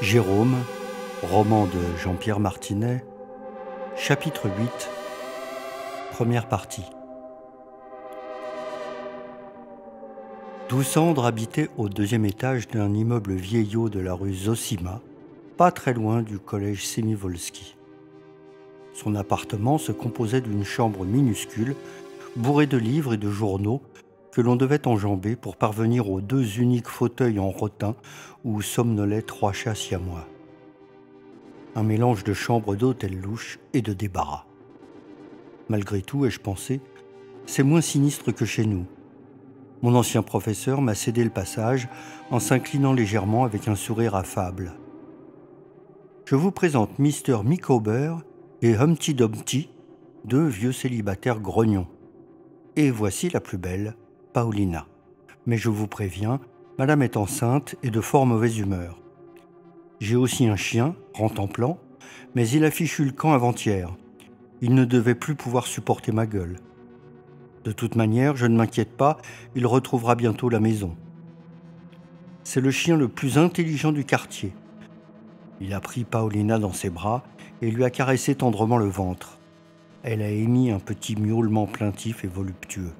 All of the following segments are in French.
Jérôme, roman de Jean-Pierre Martinet, chapitre 8, première partie. Doucendre habitait au deuxième étage d'un immeuble vieillot de la rue Zosima, pas très loin du collège Sémivolski. Son appartement se composait d'une chambre minuscule, bourrée de livres et de journaux que l'on devait enjamber pour parvenir aux deux uniques fauteuils en rotin où somnolaient trois chats siamois. Un mélange de chambre d'hôtel louche et de débarras. Malgré tout, ai-je pensé, c'est moins sinistre que chez nous. Mon ancien professeur m'a cédé le passage en s'inclinant légèrement avec un sourire affable. Je vous présente Mr. Micawber et Humpty Dumpty, deux vieux célibataires grognons. Et voici la plus belle, Paulina. Mais je vous préviens, madame est enceinte et de fort mauvaise humeur. J'ai aussi un chien, rentemplant, mais il a fichu le camp avant-hier. Il ne devait plus pouvoir supporter ma gueule. De toute manière, je ne m'inquiète pas, il retrouvera bientôt la maison. C'est le chien le plus intelligent du quartier. Il a pris Paulina dans ses bras et lui a caressé tendrement le ventre. Elle a émis un petit miaulement plaintif et voluptueux.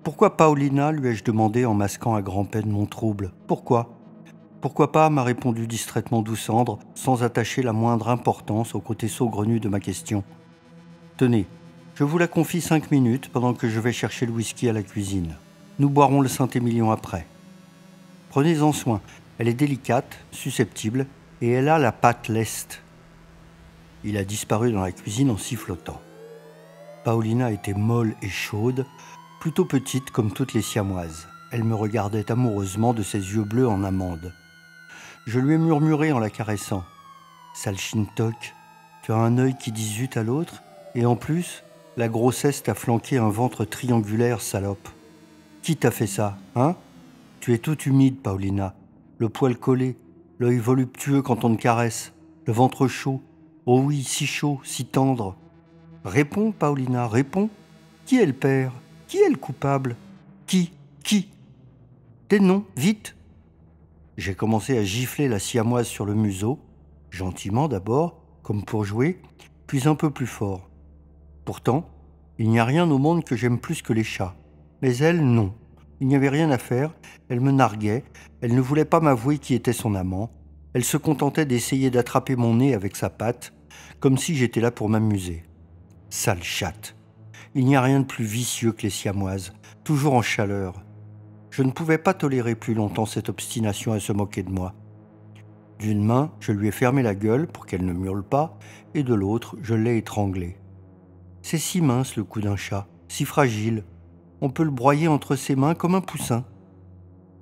« Pourquoi Paulina ?» lui ai-je demandé en masquant à grand-peine mon trouble. « Pourquoi ?»« Pourquoi pas ?» m'a répondu distraitement Doucendre, sans attacher la moindre importance au côté saugrenu de ma question. « Tenez, je vous la confie 5 minutes pendant que je vais chercher le whisky à la cuisine. Nous boirons le Saint-Émilion après. Prenez-en soin, elle est délicate, susceptible, et elle a la patte leste. » Il a disparu dans la cuisine en sifflotant. Paulina était molle et chaude, plutôt petite comme toutes les siamoises. Elle me regardait amoureusement de ses yeux bleus en amande. Je lui ai murmuré en la caressant. « Sale chintoc, tu as un œil qui dit zut à l'autre, et en plus, la grossesse t'a flanqué un ventre triangulaire, salope. Qui t'a fait ça, hein? Tu es toute humide, Paulina, le poil collé, l'œil voluptueux quand on te caresse, le ventre chaud. Oh oui, si chaud, si tendre. Réponds, Paulina, réponds. Qui est le père? Qui est le coupable? Qui? Tes noms, vite. » J'ai commencé à gifler la siamoise sur le museau, gentiment d'abord, comme pour jouer, puis un peu plus fort. Pourtant, il n'y a rien au monde que j'aime plus que les chats. Mais elle, non. Il n'y avait rien à faire, elle me narguait, elle ne voulait pas m'avouer qui était son amant, elle se contentait d'essayer d'attraper mon nez avec sa patte, comme si j'étais là pour m'amuser. Sale chatte. Il n'y a rien de plus vicieux que les siamoises, toujours en chaleur. Je ne pouvais pas tolérer plus longtemps cette obstination à se moquer de moi. D'une main, je lui ai fermé la gueule pour qu'elle ne miaule pas, et de l'autre, je l'ai étranglée. C'est si mince le cou d'un chat, si fragile. On peut le broyer entre ses mains comme un poussin.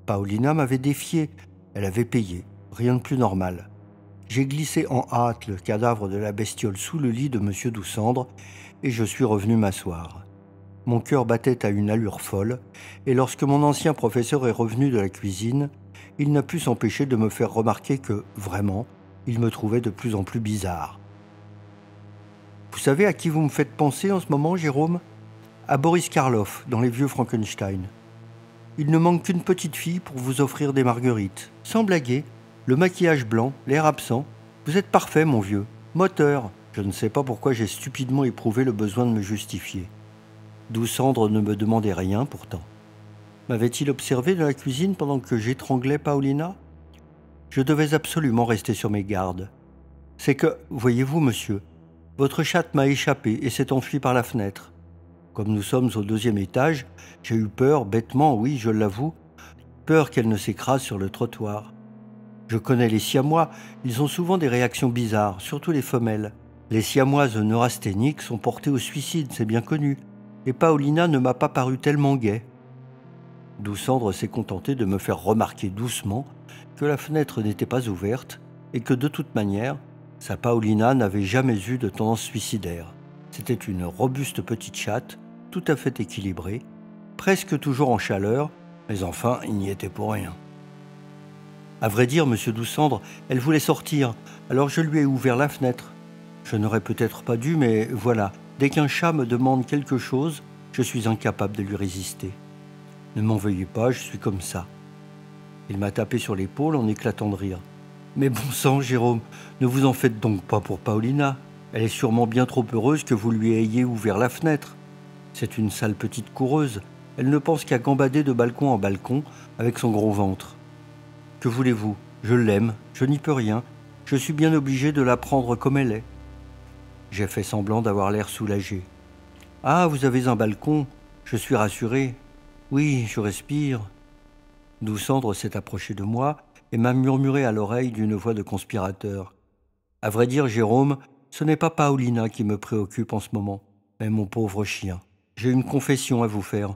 Paulina m'avait défié, elle avait payé, rien de plus normal. J'ai glissé en hâte le cadavre de la bestiole sous le lit de M. Doucendre et je suis revenu m'asseoir. Mon cœur battait à une allure folle et lorsque mon ancien professeur est revenu de la cuisine, il n'a pu s'empêcher de me faire remarquer que, vraiment, il me trouvait de plus en plus bizarre. « Vous savez à qui vous me faites penser en ce moment, Jérôme ? À Boris Karloff, dans Les Vieux Frankenstein. Il ne manque qu'une petite fille pour vous offrir des marguerites. Sans blaguer, le maquillage blanc, l'air absent. Vous êtes parfait, mon vieux. Moteur. » Je ne sais pas pourquoi j'ai stupidement éprouvé le besoin de me justifier. Doucendre ne me demandait rien, pourtant. M'avait-il observé dans la cuisine pendant que j'étranglais Paulina? Je devais absolument rester sur mes gardes. C'est que, voyez-vous, monsieur, votre chatte m'a échappé et s'est enfuie par la fenêtre. Comme nous sommes au 2e étage, j'ai eu peur, bêtement, oui, je l'avoue, peur qu'elle ne s'écrase sur le trottoir. Je connais les siamois, ils ont souvent des réactions bizarres, surtout les femelles. Les siamoises neurasthéniques sont portées au suicide, c'est bien connu, et Paulina ne m'a pas paru tellement gaie. Doucendre s'est contenté de me faire remarquer doucement que la fenêtre n'était pas ouverte et que de toute manière, sa Paulina n'avait jamais eu de tendance suicidaire. C'était une robuste petite chatte, tout à fait équilibrée, presque toujours en chaleur, mais enfin, il n'y était pour rien. À vrai dire, monsieur Doucendre, elle voulait sortir, alors je lui ai ouvert la fenêtre. Je n'aurais peut-être pas dû, mais voilà, dès qu'un chat me demande quelque chose, je suis incapable de lui résister. Ne m'en veuillez pas, je suis comme ça. Il m'a tapé sur l'épaule en éclatant de rire. Mais bon sang, Jérôme, ne vous en faites donc pas pour Paulina. Elle est sûrement bien trop heureuse que vous lui ayez ouvert la fenêtre. C'est une sale petite coureuse. Elle ne pense qu'à gambader de balcon en balcon avec son gros ventre. Que voulez-vous? Je l'aime, je n'y peux rien. Je suis bien obligé de la prendre comme elle est. J'ai fait semblant d'avoir l'air soulagé. Ah, vous avez un balcon? Je suis rassuré. Oui, je respire. Doucendre s'est approché de moi et m'a murmuré à l'oreille d'une voix de conspirateur. À vrai dire, Jérôme, ce n'est pas Paulina qui me préoccupe en ce moment, mais mon pauvre chien. J'ai une confession à vous faire.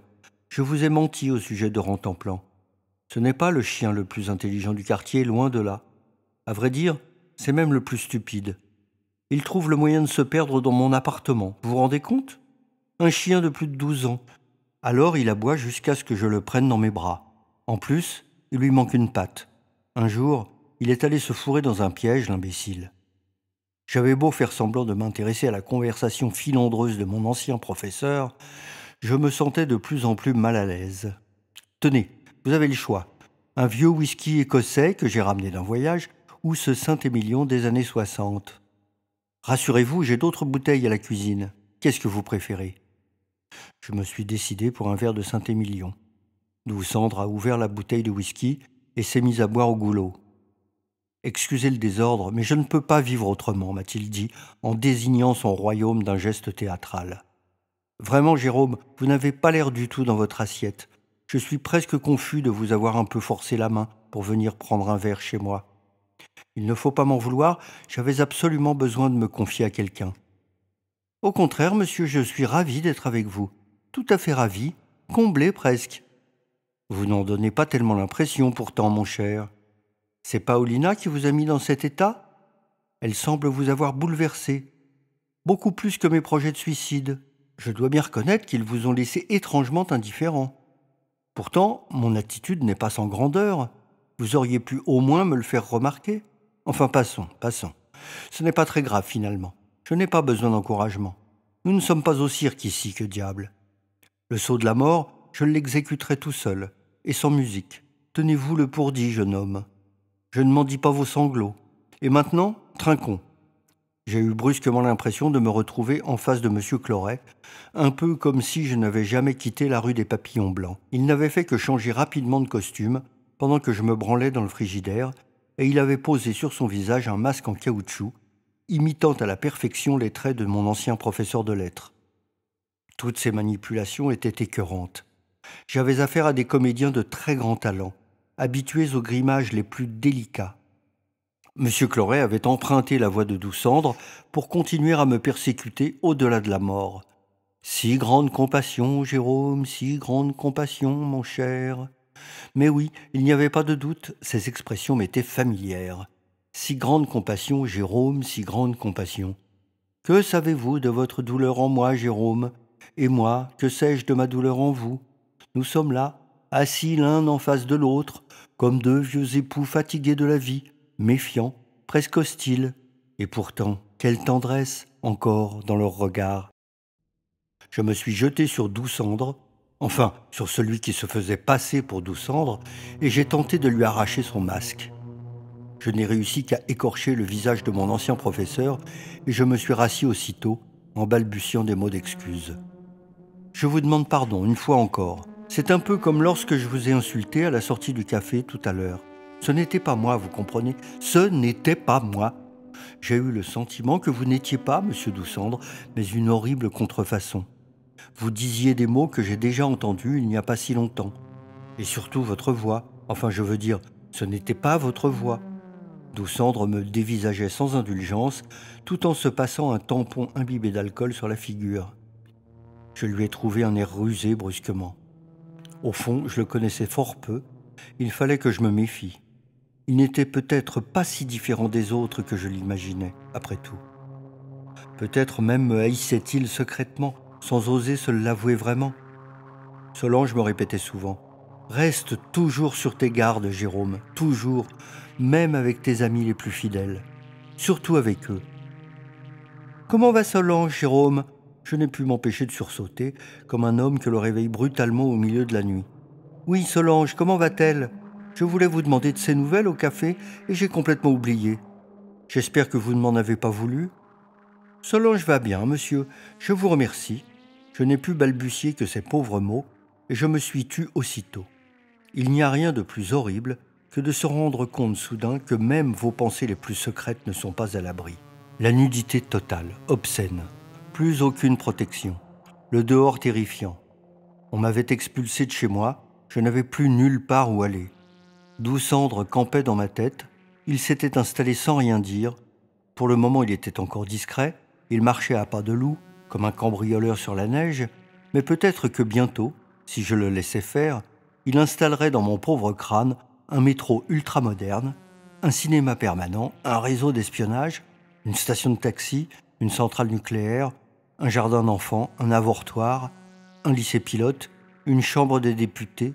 Je vous ai menti au sujet de Rantanplan. Ce n'est pas le chien le plus intelligent du quartier, loin de là. À vrai dire, c'est même le plus stupide. Il trouve le moyen de se perdre dans mon appartement. Vous vous rendez compte? Un chien de plus de 12 ans. Alors il aboie jusqu'à ce que je le prenne dans mes bras. En plus, il lui manque une patte. Un jour, il est allé se fourrer dans un piège, l'imbécile. J'avais beau faire semblant de m'intéresser à la conversation filandreuse de mon ancien professeur, je me sentais de plus en plus mal à l'aise. Tenez, vous avez le choix. Un vieux whisky écossais que j'ai ramené d'un voyage ou ce Saint-Émilion des années 60. Rassurez-vous, j'ai d'autres bouteilles à la cuisine. Qu'est-ce que vous préférez? Je me suis décidé pour un verre de Saint-Émilion. D'où Sandre a ouvert la bouteille de whisky et s'est mise à boire au goulot. Excusez le désordre, mais je ne peux pas vivre autrement, m'a-t-il dit, en désignant son royaume d'un geste théâtral. Vraiment, Jérôme, vous n'avez pas l'air du tout dans votre assiette. Je suis presque confus de vous avoir un peu forcé la main pour venir prendre un verre chez moi. Il ne faut pas m'en vouloir, j'avais absolument besoin de me confier à quelqu'un. Au contraire, monsieur, je suis ravi d'être avec vous. Tout à fait ravi, comblé presque. Vous n'en donnez pas tellement l'impression pourtant, mon cher. C'est Paulina qui vous a mis dans cet état? Elle semble vous avoir bouleversé. Beaucoup plus que mes projets de suicide. Je dois bien reconnaître qu'ils vous ont laissé étrangement indifférent. Pourtant, mon attitude n'est pas sans grandeur. Vous auriez pu au moins me le faire remarquer. Enfin, passons, passons. Ce n'est pas très grave finalement. Je n'ai pas besoin d'encouragement. Nous ne sommes pas au cirque ici, que diable. Le saut de la mort, je l'exécuterai tout seul, et sans musique. Tenez-vous le pour dit, jeune homme. Je ne m'en dis pas vos sanglots. Et maintenant, trinquons. J'ai eu brusquement l'impression de me retrouver en face de M. Cloret, un peu comme si je n'avais jamais quitté la rue des Papillons Blancs. Il n'avait fait que changer rapidement de costume pendant que je me branlais dans le frigidaire, et il avait posé sur son visage un masque en caoutchouc, imitant à la perfection les traits de mon ancien professeur de lettres. Toutes ces manipulations étaient écœurantes. J'avais affaire à des comédiens de très grand talent, habitués aux grimages les plus délicats. Monsieur Cloret avait emprunté la voix de Doucendre pour continuer à me persécuter au-delà de la mort. Si grande compassion, Jérôme, si grande compassion, mon cher. Mais oui, il n'y avait pas de doute, ces expressions m'étaient familières. Si grande compassion, Jérôme, si grande compassion. Que savez-vous de votre douleur en moi, Jérôme? Et moi, que sais-je de ma douleur en vous? Nous sommes là, assis l'un en face de l'autre, comme deux vieux époux fatigués de la vie, méfiants, presque hostiles. Et pourtant, quelle tendresse encore dans leur regard. Je me suis jeté sur Doucendre, enfin sur celui qui se faisait passer pour Doucendre, et j'ai tenté de lui arracher son masque. Je n'ai réussi qu'à écorcher le visage de mon ancien professeur, et je me suis rassis aussitôt, en balbutiant des mots d'excuse. Je vous demande pardon une fois encore. C'est un peu comme lorsque je vous ai insulté à la sortie du café tout à l'heure. Ce n'était pas moi, vous comprenez? Ce n'était pas moi. J'ai eu le sentiment que vous n'étiez pas, monsieur Doucendre, mais une horrible contrefaçon. Vous disiez des mots que j'ai déjà entendus il n'y a pas si longtemps. Et surtout votre voix. Enfin, je veux dire, ce n'était pas votre voix. Doucendre me dévisageait sans indulgence, tout en se passant un tampon imbibé d'alcool sur la figure. Je lui ai trouvé un air rusé brusquement. Au fond, je le connaissais fort peu. Il fallait que je me méfie. Il n'était peut-être pas si différent des autres que je l'imaginais, après tout. Peut-être même me haïssait-il secrètement, sans oser se l'avouer vraiment. Solange me répétait souvent « Reste toujours sur tes gardes, Jérôme, toujours, même avec tes amis les plus fidèles, surtout avec eux. » Comment va Solange, Jérôme? Je n'ai pu m'empêcher de sursauter, comme un homme que le réveille brutalement au milieu de la nuit. « Oui, Solange, comment va-t-elle » Je voulais vous demander de ces nouvelles au café et j'ai complètement oublié. J'espère que vous ne m'en avez pas voulu. Solange va bien, monsieur, je vous remercie. Je n'ai pu balbutier que ces pauvres mots et je me suis tu aussitôt. Il n'y a rien de plus horrible que de se rendre compte soudain que même vos pensées les plus secrètes ne sont pas à l'abri. La nudité totale, obscène, plus aucune protection, le dehors terrifiant. On m'avait expulsé de chez moi, je n'avais plus nulle part où aller. Doucendre campait dans ma tête, il s'était installé sans rien dire. Pour le moment, il était encore discret, il marchait à pas de loup, comme un cambrioleur sur la neige, mais peut-être que bientôt, si je le laissais faire, il installerait dans mon pauvre crâne un métro ultramoderne, un cinéma permanent, un réseau d'espionnage, une station de taxi, une centrale nucléaire, un jardin d'enfants, un avortoir, un lycée pilote, une chambre des députés,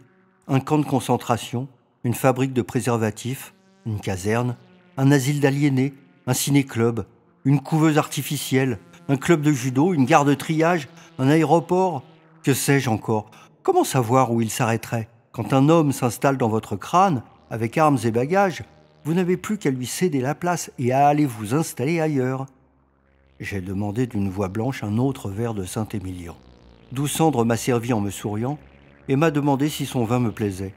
un camp de concentration, une fabrique de préservatifs, une caserne, un asile d'aliénés, un ciné-club, une couveuse artificielle, un club de judo, une gare de triage, un aéroport, que sais-je encore? Comment savoir où il s'arrêterait? Quand un homme s'installe dans votre crâne, avec armes et bagages, vous n'avez plus qu'à lui céder la place et à aller vous installer ailleurs. J'ai demandé d'une voix blanche un autre verre de Saint-Émilion. Doucendre m'a servi en me souriant et m'a demandé si son vin me plaisait.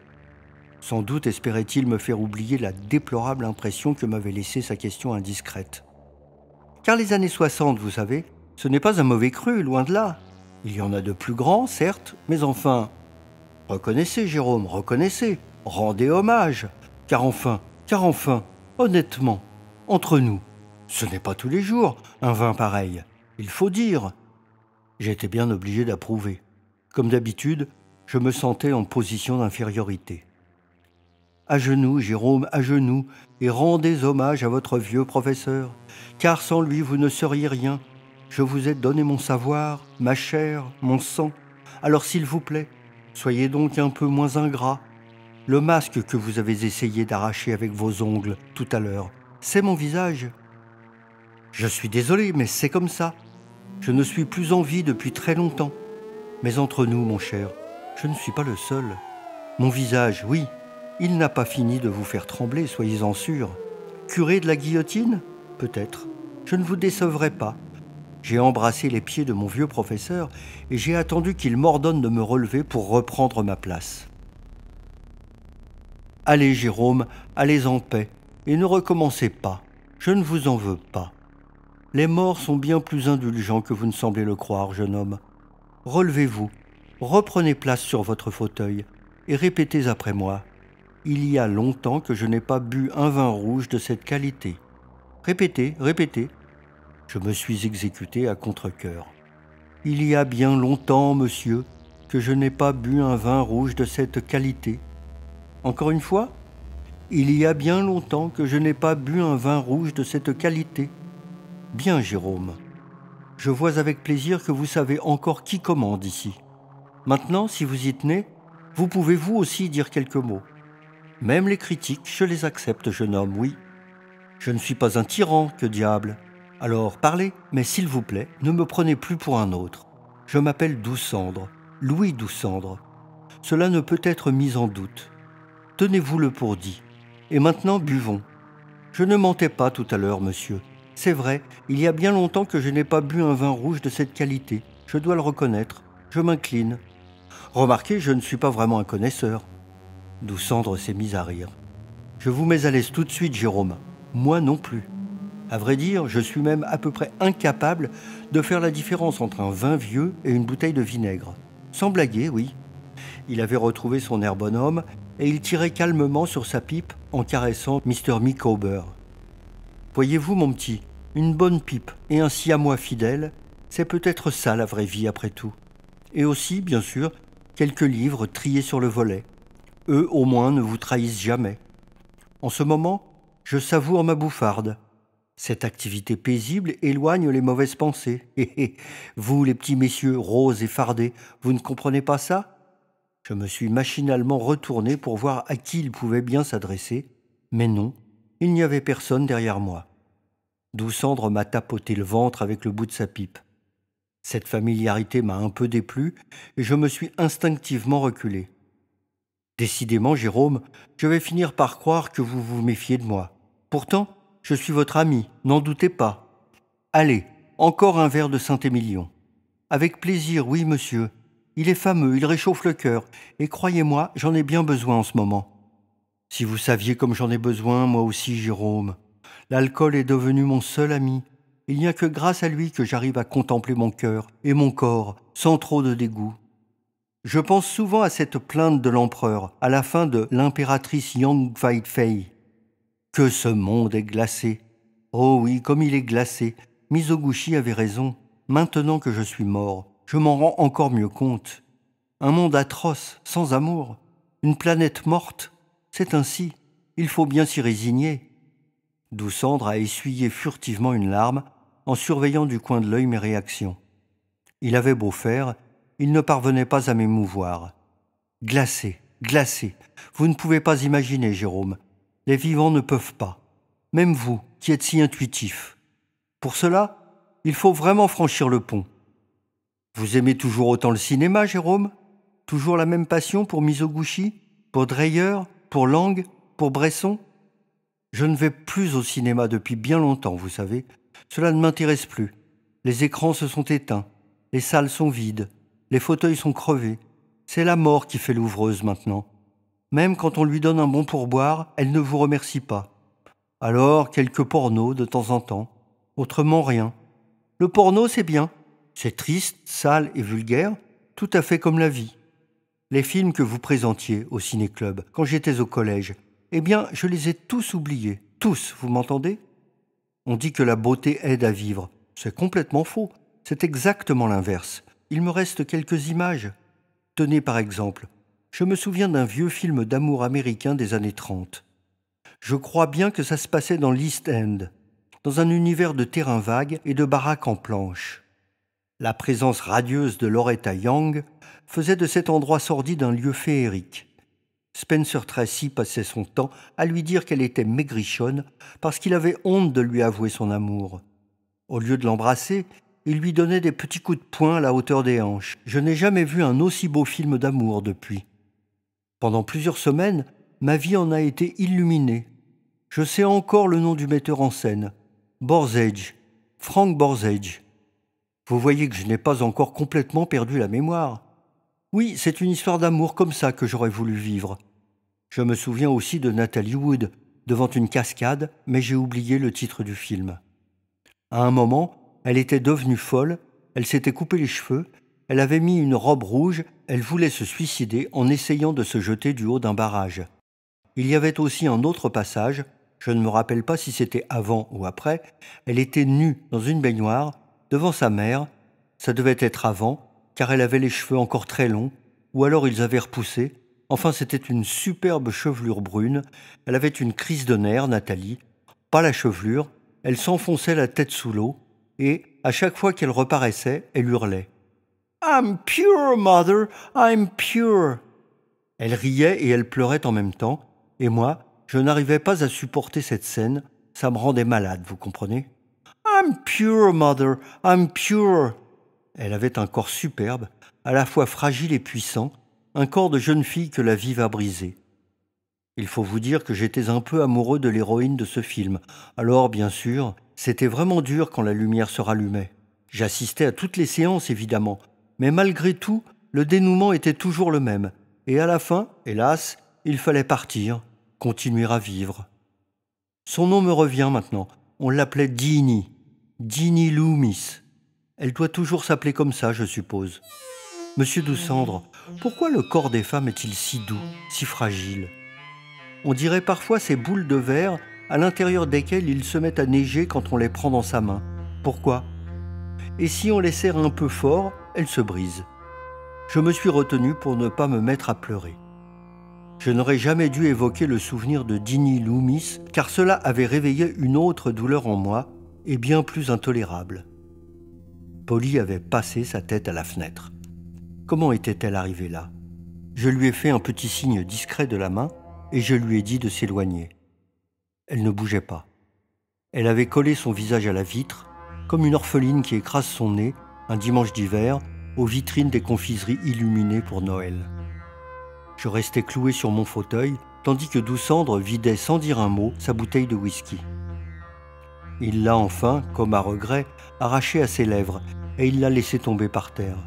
Sans doute espérait-il me faire oublier la déplorable impression que m'avait laissée sa question indiscrète. Car les années 60, vous savez, ce n'est pas un mauvais cru, loin de là. Il y en a de plus grands, certes, mais enfin... Reconnaissez, Jérôme, reconnaissez, rendez hommage. Car enfin, honnêtement, entre nous, ce n'est pas tous les jours un vin pareil, il faut dire. J'étais bien obligé d'approuver. Comme d'habitude, je me sentais en position d'infériorité. À genoux, Jérôme, à genoux, et rendez hommage à votre vieux professeur, car sans lui vous ne seriez rien. Je vous ai donné mon savoir, ma chair, mon sang. Alors s'il vous plaît, soyez donc un peu moins ingrat. Le masque que vous avez essayé d'arracher avec vos ongles tout à l'heure, c'est mon visage. Je suis désolé, mais c'est comme ça. Je ne suis plus en vie depuis très longtemps. Mais entre nous, mon cher, je ne suis pas le seul. Mon visage, oui, il n'a pas fini de vous faire trembler, soyez-en sûrs. Curé de la guillotine? Peut-être. Je ne vous décevrai pas. J'ai embrassé les pieds de mon vieux professeur et j'ai attendu qu'il m'ordonne de me relever pour reprendre ma place. Allez, Jérôme, allez en paix, et ne recommencez pas. Je ne vous en veux pas. Les morts sont bien plus indulgents que vous ne semblez le croire, jeune homme. Relevez-vous, reprenez place sur votre fauteuil, et répétez après moi. Il y a longtemps que je n'ai pas bu un vin rouge de cette qualité. Répétez, répétez. Je me suis exécuté à contre-cœur. Il y a bien longtemps, monsieur, que je n'ai pas bu un vin rouge de cette qualité. Encore une fois, il y a bien longtemps que je n'ai pas bu un vin rouge de cette qualité. Bien, Jérôme. Je vois avec plaisir que vous savez encore qui commande ici. Maintenant, si vous y tenez, vous pouvez vous aussi dire quelques mots. Même les critiques, je les accepte, jeune homme, oui. Je ne suis pas un tyran, que diable. Alors parlez, mais s'il vous plaît, ne me prenez plus pour un autre. Je m'appelle Doucendre, Louis Doucendre. Cela ne peut être mis en doute. Tenez-vous-le pour dit. Et maintenant, buvons. Je ne mentais pas tout à l'heure, monsieur. C'est vrai, il y a bien longtemps que je n'ai pas bu un vin rouge de cette qualité. Je dois le reconnaître. Je m'incline. Remarquez, je ne suis pas vraiment un connaisseur. Doucendre s'est mise à rire. Je vous mets à l'aise tout de suite, Jérôme. Moi non plus. À vrai dire, je suis même à peu près incapable de faire la différence entre un vin vieux et une bouteille de vinaigre. Sans blaguer, oui. Il avait retrouvé son air bonhomme et il tirait calmement sur sa pipe en caressant Mr. Micawber. Voyez-vous, mon petit, une bonne pipe et un siamois fidèle, c'est peut-être ça la vraie vie après tout. Et aussi, bien sûr, quelques livres triés sur le volet. Eux, au moins, ne vous trahissent jamais. En ce moment, je savoure ma bouffarde. Cette activité paisible éloigne les mauvaises pensées. Et vous, les petits messieurs roses et fardés, vous ne comprenez pas ça? Je me suis machinalement retourné pour voir à qui il pouvait bien s'adresser, mais non, il n'y avait personne derrière moi. Doucendre m'a tapoté le ventre avec le bout de sa pipe. Cette familiarité m'a un peu déplu et je me suis instinctivement reculé. Décidément, Jérôme, je vais finir par croire que vous vous méfiez de moi. Pourtant, je suis votre ami, n'en doutez pas. Allez, encore un verre de Saint-Émilion. Avec plaisir, oui, monsieur. Il est fameux, il réchauffe le cœur, et croyez-moi, j'en ai bien besoin en ce moment. Si vous saviez comme j'en ai besoin, moi aussi, Jérôme. L'alcool est devenu mon seul ami. Il n'y a que grâce à lui que j'arrive à contempler mon cœur et mon corps sans trop de dégoût. Je pense souvent à cette plainte de l'empereur, à la fin de l'impératrice Yang Weifei. Que ce monde est glacé. Oh oui, comme il est glacé. Mizoguchi avait raison. Maintenant que je suis mort, je m'en rends encore mieux compte. Un monde atroce, sans amour. Une planète morte. C'est ainsi. Il faut bien s'y résigner. Doucendre a essuyé furtivement une larme en surveillant du coin de l'œil mes réactions. Il avait beau faire, il ne parvenait pas à m'émouvoir. Glacé, glacé. Vous ne pouvez pas imaginer, Jérôme. Les vivants ne peuvent pas. Même vous, qui êtes si intuitif. Pour cela, il faut vraiment franchir le pont. Vous aimez toujours autant le cinéma, Jérôme? Toujours la même passion pour Mizoguchi, pour Dreyer, pour Lang, pour Bresson? Je ne vais plus au cinéma depuis bien longtemps, vous savez. Cela ne m'intéresse plus. Les écrans se sont éteints, les salles sont vides, les fauteuils sont crevés. C'est la mort qui fait l'ouvreuse maintenant. Même quand on lui donne un bon pourboire, elle ne vous remercie pas. Alors, quelques pornos de temps en temps. Autrement, rien. Le porno, c'est bien. C'est triste, sale et vulgaire, tout à fait comme la vie. Les films que vous présentiez au ciné-club, quand j'étais au collège, eh bien, je les ai tous oubliés. Tous, vous m'entendez? On dit que la beauté aide à vivre. C'est complètement faux. C'est exactement l'inverse. Il me reste quelques images. Tenez par exemple. Je me souviens d'un vieux film d'amour américain des années 30. Je crois bien que ça se passait dans l'East End, dans un univers de terrain vague et de baraques en planches. La présence radieuse de Loretta Young faisait de cet endroit sordide un lieu féerique. Spencer Tracy passait son temps à lui dire qu'elle était maigrichonne parce qu'il avait honte de lui avouer son amour. Au lieu de l'embrasser, il lui donnait des petits coups de poing à la hauteur des hanches. Je n'ai jamais vu un aussi beau film d'amour depuis. Pendant plusieurs semaines, ma vie en a été illuminée. Je sais encore le nom du metteur en scène. Borzage, Frank Borzage. Vous voyez que je n'ai pas encore complètement perdu la mémoire. Oui, c'est une histoire d'amour comme ça que j'aurais voulu vivre. Je me souviens aussi de Natalie Wood, devant une cascade, mais j'ai oublié le titre du film. À un moment, elle était devenue folle, elle s'était coupé les cheveux, elle avait mis une robe rouge, elle voulait se suicider en essayant de se jeter du haut d'un barrage. Il y avait aussi un autre passage, je ne me rappelle pas si c'était avant ou après, elle était nue dans une baignoire, devant sa mère, ça devait être avant, car elle avait les cheveux encore très longs, ou alors ils avaient repoussé. Enfin, c'était une superbe chevelure brune. Elle avait une crise de nerfs, Nathalie. Pas la chevelure, elle s'enfonçait la tête sous l'eau, et, à chaque fois qu'elle reparaissait, elle hurlait. « I'm pure, mother, I'm pure !» Elle riait et elle pleurait en même temps, et moi, je n'arrivais pas à supporter cette scène, ça me rendait malade, vous comprenez? « I'm pure, mother, I'm pure !» Elle avait un corps superbe, à la fois fragile et puissant, un corps de jeune fille que la vie va briser. Il faut vous dire que j'étais un peu amoureux de l'héroïne de ce film. Alors, bien sûr, c'était vraiment dur quand la lumière se rallumait. J'assistais à toutes les séances, évidemment, mais malgré tout, le dénouement était toujours le même. Et à la fin, hélas, il fallait partir, continuer à vivre. Son nom me revient maintenant. On l'appelait Dini. Dini Loomis. Elle doit toujours s'appeler comme ça, je suppose. Monsieur Doucendre, pourquoi le corps des femmes est-il si doux, si fragile? On dirait parfois ces boules de verre à l'intérieur desquelles il se met à neiger quand on les prend dans sa main. Pourquoi? Et si on les serre un peu fort, elles se brisent. Je me suis retenu pour ne pas me mettre à pleurer. Je n'aurais jamais dû évoquer le souvenir de Dini Loomis, car cela avait réveillé une autre douleur en moi, et bien plus intolérable. Polly avait passé sa tête à la fenêtre. Comment était-elle arrivée là? Je lui ai fait un petit signe discret de la main et je lui ai dit de s'éloigner. Elle ne bougeait pas. Elle avait collé son visage à la vitre, comme une orpheline qui écrase son nez, un dimanche d'hiver, aux vitrines des confiseries illuminées pour Noël. Je restais cloué sur mon fauteuil, tandis que Doucendre vidait sans dire un mot sa bouteille de whisky. Il l'a enfin, comme à regret, arrachée à ses lèvres, et il l'a laissée tomber par terre.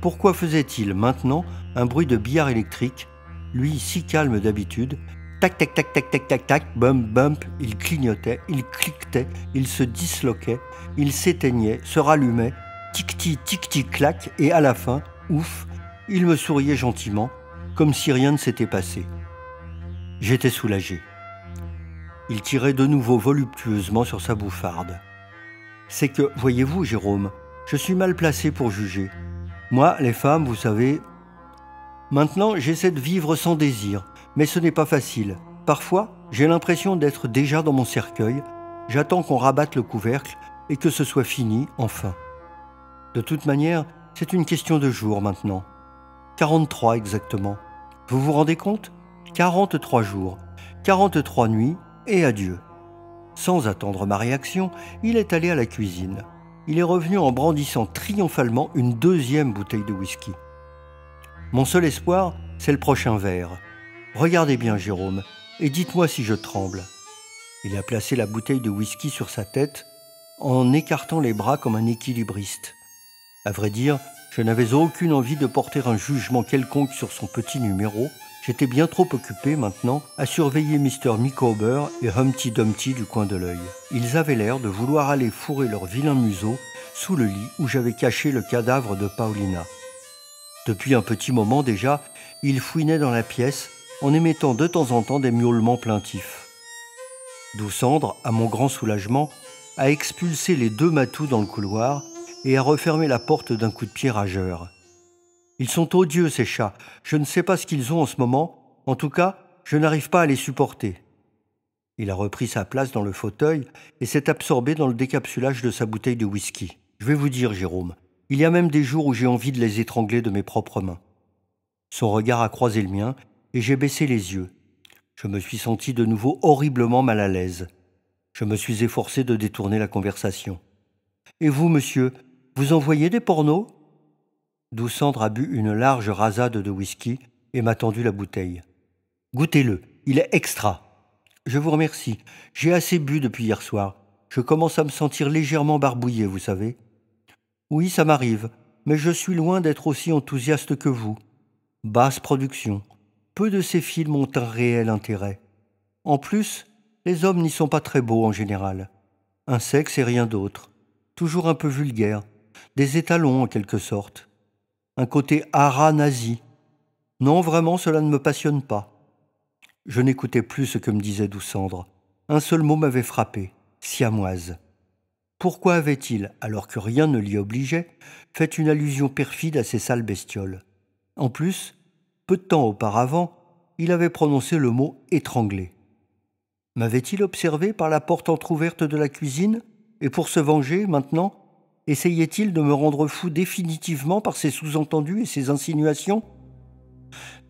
Pourquoi faisait-il maintenant un bruit de billard électrique, lui si calme d'habitude? Tac, tac, tac, tac, tac, tac, tac, bump, bump, il clignotait, il cliquetait, il se disloquait, il s'éteignait, se rallumait, tic-tic, tic-tic, clac, et à la fin, ouf, il me souriait gentiment, comme si rien ne s'était passé. J'étais soulagé. Il tirait de nouveau voluptueusement sur sa bouffarde. C'est que, voyez-vous, Jérôme, je suis mal placé pour juger. Moi, les femmes, vous savez... Maintenant, j'essaie de vivre sans désir, mais ce n'est pas facile. Parfois, j'ai l'impression d'être déjà dans mon cercueil, j'attends qu'on rabatte le couvercle et que ce soit fini, enfin. De toute manière, c'est une question de jours maintenant. 43 exactement. Vous vous rendez compte? 43 jours, 43 nuits et adieu. Sans attendre ma réaction, il est allé à la cuisine. Il est revenu en brandissant triomphalement une deuxième bouteille de whisky. Mon seul espoir, c'est le prochain verre. Regardez bien, Jérôme, et dites-moi si je tremble. Il a placé la bouteille de whisky sur sa tête en écartant les bras comme un équilibriste. À vrai dire, je n'avais aucune envie de porter un jugement quelconque sur son petit numéro. J'étais bien trop occupé maintenant à surveiller Mr. Micawber et Humpty Dumpty du coin de l'œil. Ils avaient l'air de vouloir aller fourrer leur vilain museau sous le lit où j'avais caché le cadavre de Paulina. Depuis un petit moment déjà, ils fouinaient dans la pièce en émettant de temps en temps des miaulements plaintifs. Doucendre, à mon grand soulagement, a expulsé les deux matous dans le couloir et a refermé la porte d'un coup de pied rageur. Ils sont odieux, ces chats. Je ne sais pas ce qu'ils ont en ce moment. En tout cas, je n'arrive pas à les supporter. Il a repris sa place dans le fauteuil et s'est absorbé dans le décapsulage de sa bouteille de whisky. Je vais vous dire, Jérôme, il y a même des jours où j'ai envie de les étrangler de mes propres mains. Son regard a croisé le mien et j'ai baissé les yeux. Je me suis senti de nouveau horriblement mal à l'aise. Je me suis efforcé de détourner la conversation. « Et vous, monsieur, vous en voyez des pornos ?» Doucendre a bu une large rasade de whisky et m'a tendu la bouteille. « Goûtez-le, il est extra. »« Je vous remercie, j'ai assez bu depuis hier soir. Je commence à me sentir légèrement barbouillé, vous savez. »« Oui, ça m'arrive, mais je suis loin d'être aussi enthousiaste que vous. Basse production. Peu de ces films ont un réel intérêt. En plus, les hommes n'y sont pas très beaux en général. Un sexe et rien d'autre. Toujours un peu vulgaire. Des étalons en quelque sorte. Un côté hara nazi. Non, vraiment, cela ne me passionne pas. » Je n'écoutais plus ce que me disait Doucendre. Un seul mot m'avait frappé, siamoise. Pourquoi avait-il, alors que rien ne l'y obligeait, fait une allusion perfide à ces sales bestioles? En plus, peu de temps auparavant, il avait prononcé le mot « étranglé ». M'avait-il observé par la porte entr'ouverte de la cuisine? Et pour se venger, maintenant, essayait-il de me rendre fou définitivement par ses sous-entendus et ses insinuations?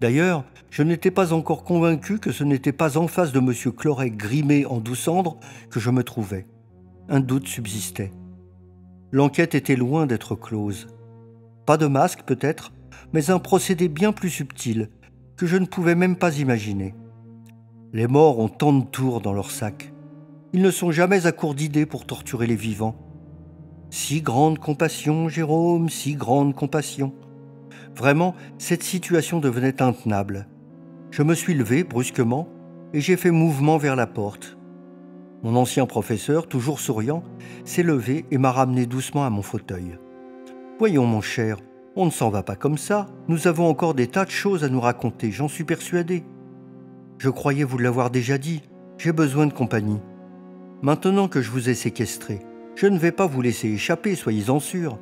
D'ailleurs, je n'étais pas encore convaincu que ce n'était pas en face de M. Cloret grimé en Doucendre que je me trouvais. Un doute subsistait. L'enquête était loin d'être close. Pas de masque peut-être, mais un procédé bien plus subtil, que je ne pouvais même pas imaginer. Les morts ont tant de tours dans leur sac. Ils ne sont jamais à court d'idées pour torturer les vivants. Si grande compassion, Jérôme, si grande compassion. Vraiment, cette situation devenait intenable. Je me suis levé brusquement et j'ai fait mouvement vers la porte. Mon ancien professeur, toujours souriant, s'est levé et m'a ramené doucement à mon fauteuil. « Voyons, mon cher, on ne s'en va pas comme ça. Nous avons encore des tas de choses à nous raconter, j'en suis persuadé. Je croyais vous l'avoir déjà dit, j'ai besoin de compagnie. Maintenant que je vous ai séquestré, je ne vais pas vous laisser échapper, soyez-en sûrs.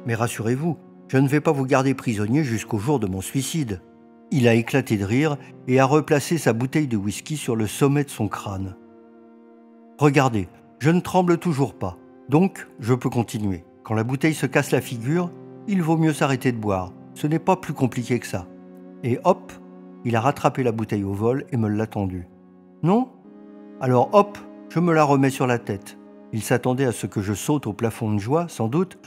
Mais rassurez-vous, je ne vais pas vous garder prisonnier jusqu'au jour de mon suicide. » Il a éclaté de rire et a replacé sa bouteille de whisky sur le sommet de son crâne. « Regardez, je ne tremble toujours pas, donc je peux continuer. Quand la bouteille se casse la figure, il vaut mieux s'arrêter de boire. Ce n'est pas plus compliqué que ça. » Et hop, il a rattrapé la bouteille au vol et me l'a tendue. « Non? Alors hop, je me la remets sur la tête. » Il s'attendait à ce que je saute au plafond de joie, sans doute,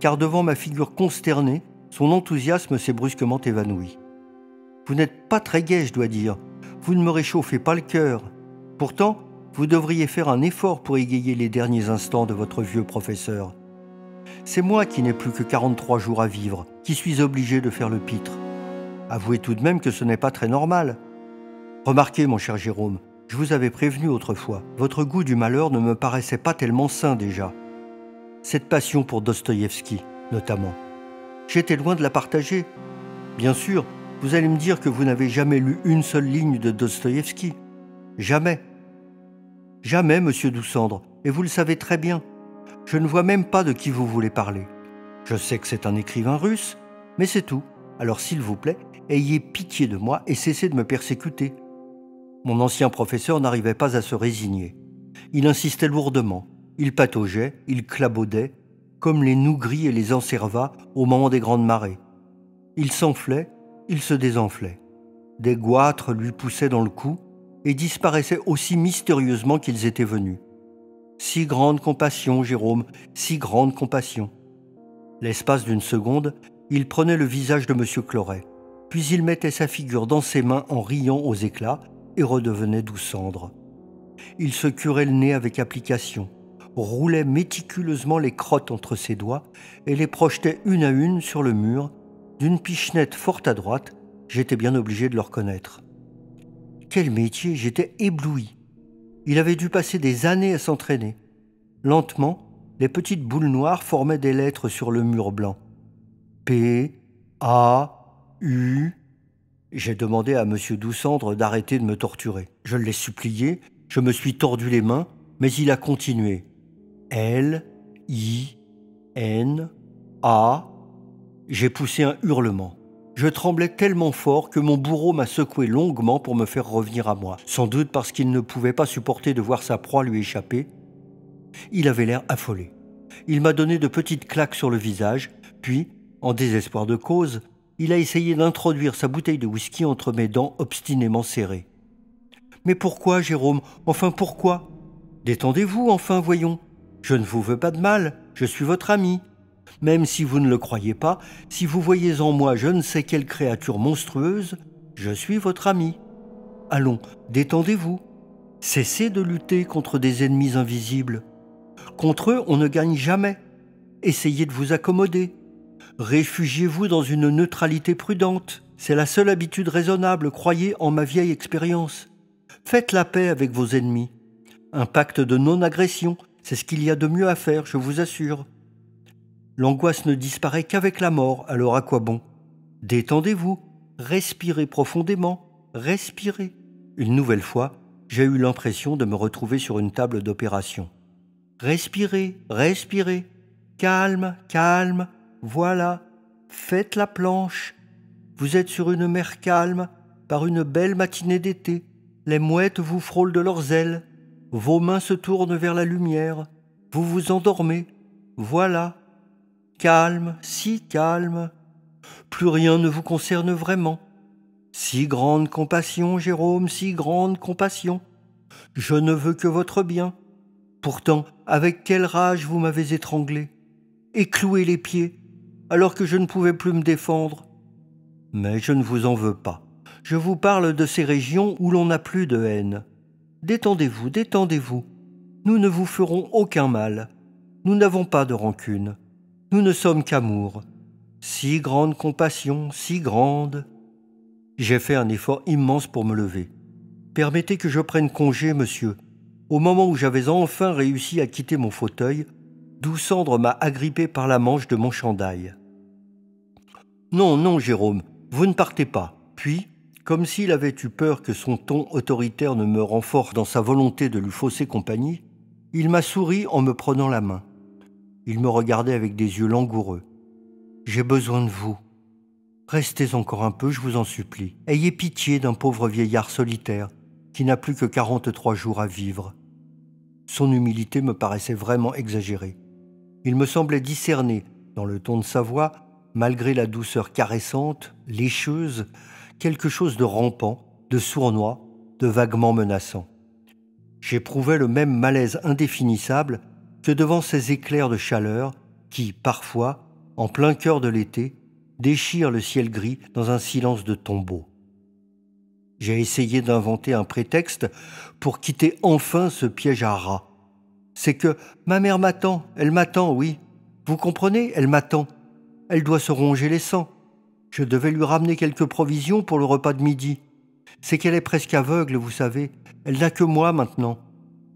car devant ma figure consternée, son enthousiasme s'est brusquement évanoui. « Vous n'êtes pas très gai, je dois dire. Vous ne me réchauffez pas le cœur. Pourtant, vous devriez faire un effort pour égayer les derniers instants de votre vieux professeur. C'est moi qui n'ai plus que 43 jours à vivre, qui suis obligé de faire le pitre. Avouez tout de même que ce n'est pas très normal. Remarquez, mon cher Jérôme, je vous avais prévenu autrefois, votre goût du malheur ne me paraissait pas tellement sain déjà. Cette passion pour Dostoïevski, notamment. J'étais loin de la partager. Bien sûr, vous allez me dire que vous n'avez jamais lu une seule ligne de Dostoïevski. Jamais. Jamais, monsieur Doussandre, et vous le savez très bien. Je ne vois même pas de qui vous voulez parler. Je sais que c'est un écrivain russe, mais c'est tout. Alors s'il vous plaît, ayez pitié de moi et cessez de me persécuter. Mon ancien professeur n'arrivait pas à se résigner. Il insistait lourdement, il pataugeait, il clabaudait, comme les nougris et les encervas au moment des grandes marées. Il s'enflait, il se désenflait. Des goitres lui poussaient dans le cou et disparaissaient aussi mystérieusement qu'ils étaient venus. Si grande compassion, Jérôme, si grande compassion. L'espace d'une seconde, il prenait le visage de M. Cloret, puis il mettait sa figure dans ses mains en riant aux éclats et redevenait Doussandre. Il se curait le nez avec application, roulait méticuleusement les crottes entre ses doigts et les projetait une à une sur le mur, d'une pichenette fort adroite, j'étais bien obligé de le reconnaître. Quel métier, j'étais ébloui. Il avait dû passer des années à s'entraîner. Lentement, les petites boules noires formaient des lettres sur le mur blanc. P, A, U. J'ai demandé à M. Doussandre d'arrêter de me torturer. Je l'ai supplié, je me suis tordu les mains, mais il a continué. L, I, N, A. J'ai poussé un hurlement. Je tremblais tellement fort que mon bourreau m'a secoué longuement pour me faire revenir à moi, sans doute parce qu'il ne pouvait pas supporter de voir sa proie lui échapper. Il avait l'air affolé. Il m'a donné de petites claques sur le visage, puis, en désespoir de cause, il a essayé d'introduire sa bouteille de whisky entre mes dents obstinément serrées. « Mais pourquoi, Jérôme? Enfin, pourquoi? Détendez-vous, enfin, voyons. Je ne vous veux pas de mal, je suis votre ami. Même si vous ne le croyez pas, si vous voyez en moi je ne sais quelle créature monstrueuse, je suis votre ami. Allons, détendez-vous. Cessez de lutter contre des ennemis invisibles. Contre eux, on ne gagne jamais. Essayez de vous accommoder. Réfugiez-vous dans une neutralité prudente. C'est la seule habitude raisonnable, croyez en ma vieille expérience. Faites la paix avec vos ennemis. Un pacte de non-agression, c'est ce qu'il y a de mieux à faire, je vous assure. L'angoisse ne disparaît qu'avec la mort, alors à quoi bon? Détendez-vous, respirez profondément, respirez. Une nouvelle fois, j'ai eu l'impression de me retrouver sur une table d'opération. Respirez, respirez, calme, calme, voilà, faites la planche. Vous êtes sur une mer calme, par une belle matinée d'été. Les mouettes vous frôlent de leurs ailes. Vos mains se tournent vers la lumière. Vous vous endormez. Voilà. Calme, si calme. Plus rien ne vous concerne vraiment. Si grande compassion, Jérôme, si grande compassion. Je ne veux que votre bien. Pourtant, avec quelle rage vous m'avez étranglé, et cloué les pieds, alors que je ne pouvais plus me défendre. Mais je ne vous en veux pas. Je vous parle de ces régions où l'on n'a plus de haine. Détendez-vous, détendez-vous. Nous ne vous ferons aucun mal. Nous n'avons pas de rancune. Nous ne sommes qu'amour. Si grande compassion, si grande. J'ai fait un effort immense pour me lever. Permettez que je prenne congé, monsieur. Au moment où j'avais enfin réussi à quitter mon fauteuil, Doussandre m'a agrippé par la manche de mon chandail. « Non, non, Jérôme, vous ne partez pas. » Puis, comme s'il avait eu peur que son ton autoritaire ne me renforce dans sa volonté de lui fausser compagnie, il m'a souri en me prenant la main. Il me regardait avec des yeux langoureux. « J'ai besoin de vous. Restez encore un peu, je vous en supplie. Ayez pitié d'un pauvre vieillard solitaire qui n'a plus que 43 jours à vivre. » Son humilité me paraissait vraiment exagérée. Il me semblait discerner, dans le ton de sa voix, malgré la douceur caressante, lécheuse, quelque chose de rampant, de sournois, de vaguement menaçant. J'éprouvais le même malaise indéfinissable que devant ces éclairs de chaleur qui, parfois, en plein cœur de l'été, déchirent le ciel gris dans un silence de tombeau. J'ai essayé d'inventer un prétexte pour quitter enfin ce piège à rats. C'est que ma mère m'attend, elle m'attend, oui. Vous comprenez, elle m'attend. Elle doit se ronger les sangs. Je devais lui ramener quelques provisions pour le repas de midi. C'est qu'elle est presque aveugle, vous savez. Elle n'a que moi maintenant.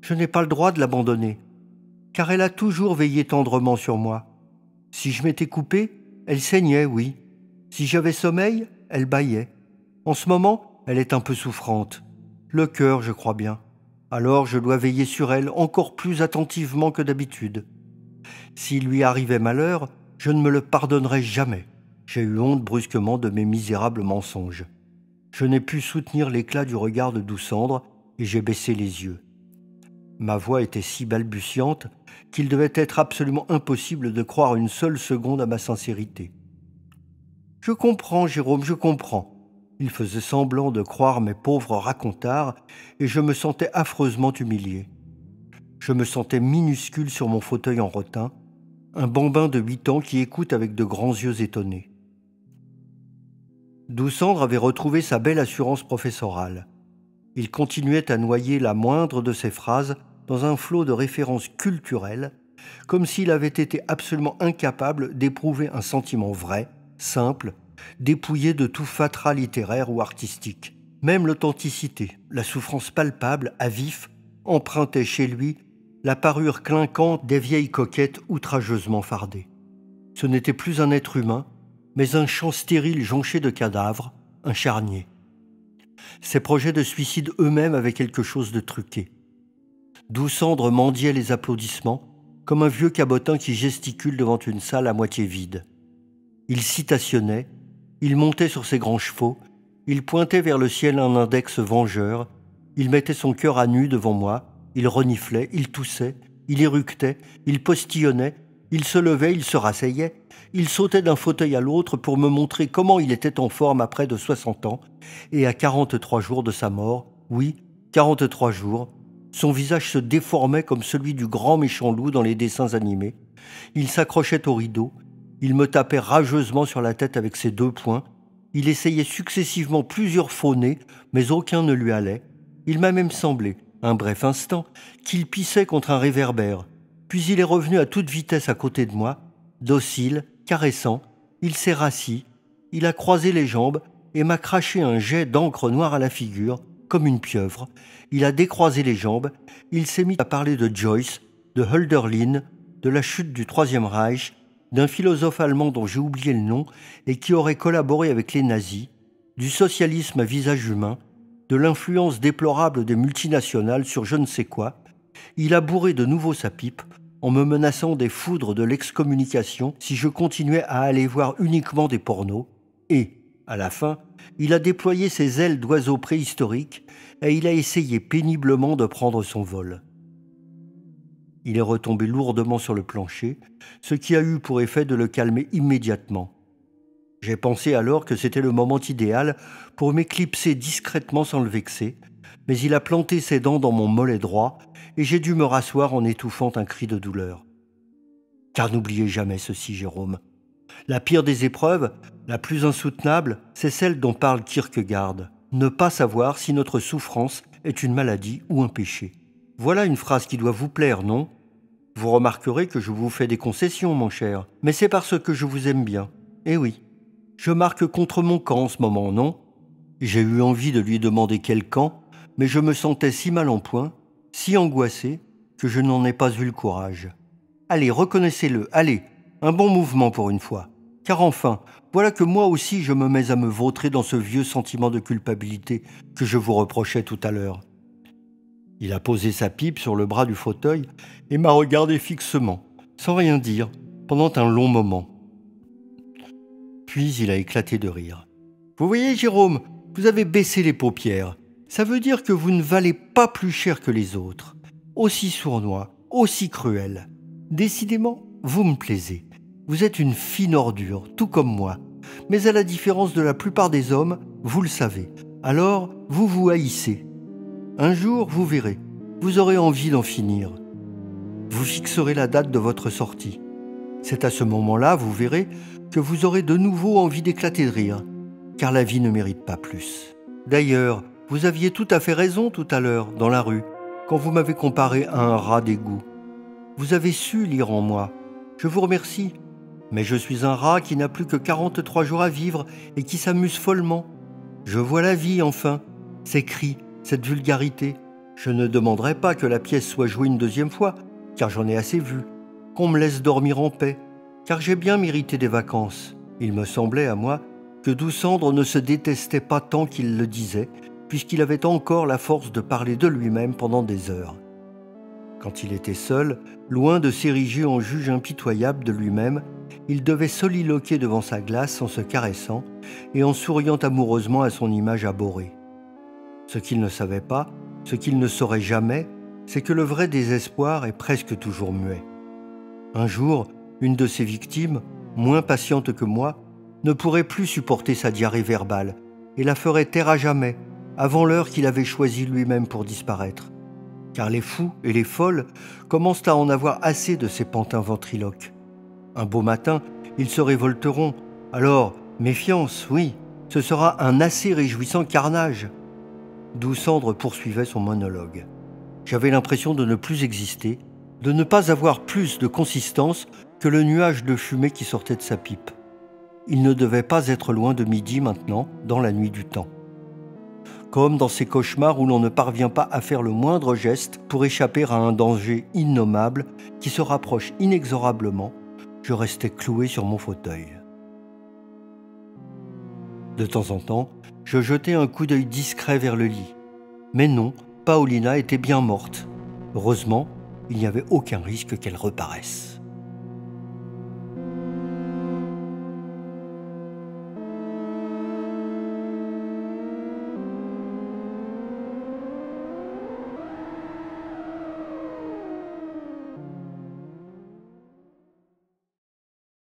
Je n'ai pas le droit de l'abandonner, car elle a toujours veillé tendrement sur moi. Si je m'étais coupé, elle saignait, oui. Si j'avais sommeil, elle bâillait. En ce moment, elle est un peu souffrante. Le cœur, je crois bien. Alors je dois veiller sur elle encore plus attentivement que d'habitude. S'il lui arrivait malheur, je ne me le pardonnerais jamais. J'ai eu honte brusquement de mes misérables mensonges. Je n'ai pu soutenir l'éclat du regard de Doucendre et j'ai baissé les yeux. Ma voix était si balbutiante qu'il devait être absolument impossible de croire une seule seconde à ma sincérité. « Je comprends, Jérôme, je comprends. » Il faisait semblant de croire mes pauvres racontards et je me sentais affreusement humilié. Je me sentais minuscule sur mon fauteuil en rotin, un bambin de 8 ans qui écoute avec de grands yeux étonnés. Doucendre avait retrouvé sa belle assurance professorale. Il continuait à noyer la moindre de ses phrases dans un flot de références culturelles, comme s'il avait été absolument incapable d'éprouver un sentiment vrai, simple, dépouillé de tout fatras littéraire ou artistique. Même l'authenticité, la souffrance palpable, à vif, empruntait chez lui la parure clinquante des vieilles coquettes outrageusement fardées. Ce n'était plus un être humain, mais un champ stérile jonché de cadavres, un charnier. Ses projets de suicide eux-mêmes avaient quelque chose de truqué. Doucendre mendiait les applaudissements, comme un vieux cabotin qui gesticule devant une salle à moitié vide. Il citationnait, il montait sur ses grands chevaux, il pointait vers le ciel un index vengeur, il mettait son cœur à nu devant moi, il reniflait, il toussait, il éructait, il postillonnait, il se levait, il se rasseyait, il sautait d'un fauteuil à l'autre pour me montrer comment il était en forme à près de 60 ans, et à 43 jours de sa mort, oui, 43 jours, son visage se déformait comme celui du grand méchant loup dans les dessins animés. Il s'accrochait au rideau, il me tapait rageusement sur la tête avec ses 2 poings, il essayait successivement plusieurs faux nez, mais aucun ne lui allait. Il m'a même semblé, un bref instant, qu'il pissait contre un réverbère. Puis il est revenu à toute vitesse à côté de moi, docile, caressant, il s'est rassis, il a croisé les jambes et m'a craché un jet d'encre noire à la figure, comme une pieuvre. Il a décroisé les jambes, il s'est mis à parler de Joyce, de Hölderlin, de la chute du Troisième Reich, d'un philosophe allemand dont j'ai oublié le nom et qui aurait collaboré avec les nazis, du socialisme à visage humain, de l'influence déplorable des multinationales sur je ne sais quoi. Il a bourré de nouveau sa pipe en me menaçant des foudres de l'excommunication si je continuais à aller voir uniquement des pornos. Et, à la fin, il a déployé ses ailes d'oiseau préhistorique et il a essayé péniblement de prendre son vol. Il est retombé lourdement sur le plancher, ce qui a eu pour effet de le calmer immédiatement. J'ai pensé alors que c'était le moment idéal pour m'éclipser discrètement sans le vexer, mais il a planté ses dents dans mon mollet droit et j'ai dû me rasseoir en étouffant un cri de douleur. Car n'oubliez jamais ceci, Jérôme. La pire des épreuves, la plus insoutenable, c'est celle dont parle Kierkegaard. Ne pas savoir si notre souffrance est une maladie ou un péché. Voilà une phrase qui doit vous plaire, non ? Vous remarquerez que je vous fais des concessions, mon cher, mais c'est parce que je vous aime bien. Eh oui, je marque contre mon camp en ce moment, non ? J'ai eu envie de lui demander quel camp, mais je me sentais si mal en point, si angoissé, que je n'en ai pas eu le courage. Allez, reconnaissez-le, allez, un bon mouvement pour une fois. Car enfin, voilà que moi aussi je me mets à me vautrer dans ce vieux sentiment de culpabilité que je vous reprochais tout à l'heure. Il a posé sa pipe sur le bras du fauteuil et m'a regardé fixement, sans rien dire, pendant un long moment. Puis il a éclaté de rire. « Vous voyez, Jérôme, vous avez baissé les paupières. Ça veut dire que vous ne valez pas plus cher que les autres. Aussi sournois, aussi cruel. Décidément, vous me plaisez. Vous êtes une fine ordure, tout comme moi. Mais à la différence de la plupart des hommes, vous le savez. Alors, vous vous haïssez. Un jour, vous verrez, vous aurez envie d'en finir. Vous fixerez la date de votre sortie. C'est à ce moment-là, vous verrez, que vous aurez de nouveau envie d'éclater de rire, car la vie ne mérite pas plus. D'ailleurs, Vous aviez tout à fait raison tout à l'heure, dans la rue, quand vous m'avez comparé à un rat d'égout. Vous avez su lire en moi. Je vous remercie. Mais je suis un rat qui n'a plus que 43 jours à vivre et qui s'amuse follement. Je vois la vie, enfin. Ces cris, cette vulgarité. Je ne demanderai pas que la pièce soit jouée une deuxième fois, car j'en ai assez vu. Qu'on me laisse dormir en paix, car j'ai bien mérité des vacances. Il me semblait, à moi, que Doucendre ne se détestait pas tant qu'il le disait, puisqu'il avait encore la force de parler de lui-même pendant des heures. Quand il était seul, loin de s'ériger en juge impitoyable de lui-même, il devait soliloquer devant sa glace en se caressant et en souriant amoureusement à son image abhorrée. Ce qu'il ne savait pas, ce qu'il ne saurait jamais, c'est que le vrai désespoir est presque toujours muet. Un jour, une de ses victimes, moins patiente que moi, ne pourrait plus supporter sa diarrhée verbale et la ferait taire à jamais, avant l'heure qu'il avait choisie lui-même pour disparaître. Car les fous et les folles commencent à en avoir assez de ces pantins ventriloques. Un beau matin, ils se révolteront. Alors, méfiance, oui, ce sera un assez réjouissant carnage. Doucendre poursuivait son monologue. J'avais l'impression de ne plus exister, de ne pas avoir plus de consistance que le nuage de fumée qui sortait de sa pipe. Il ne devait pas être loin de midi maintenant, dans la nuit du temps. Comme dans ces cauchemars où l'on ne parvient pas à faire le moindre geste pour échapper à un danger innommable qui se rapproche inexorablement, je restais cloué sur mon fauteuil. De temps en temps, je jetais un coup d'œil discret vers le lit. Mais non, Paolina était bien morte. Heureusement, il n'y avait aucun risque qu'elle reparaisse.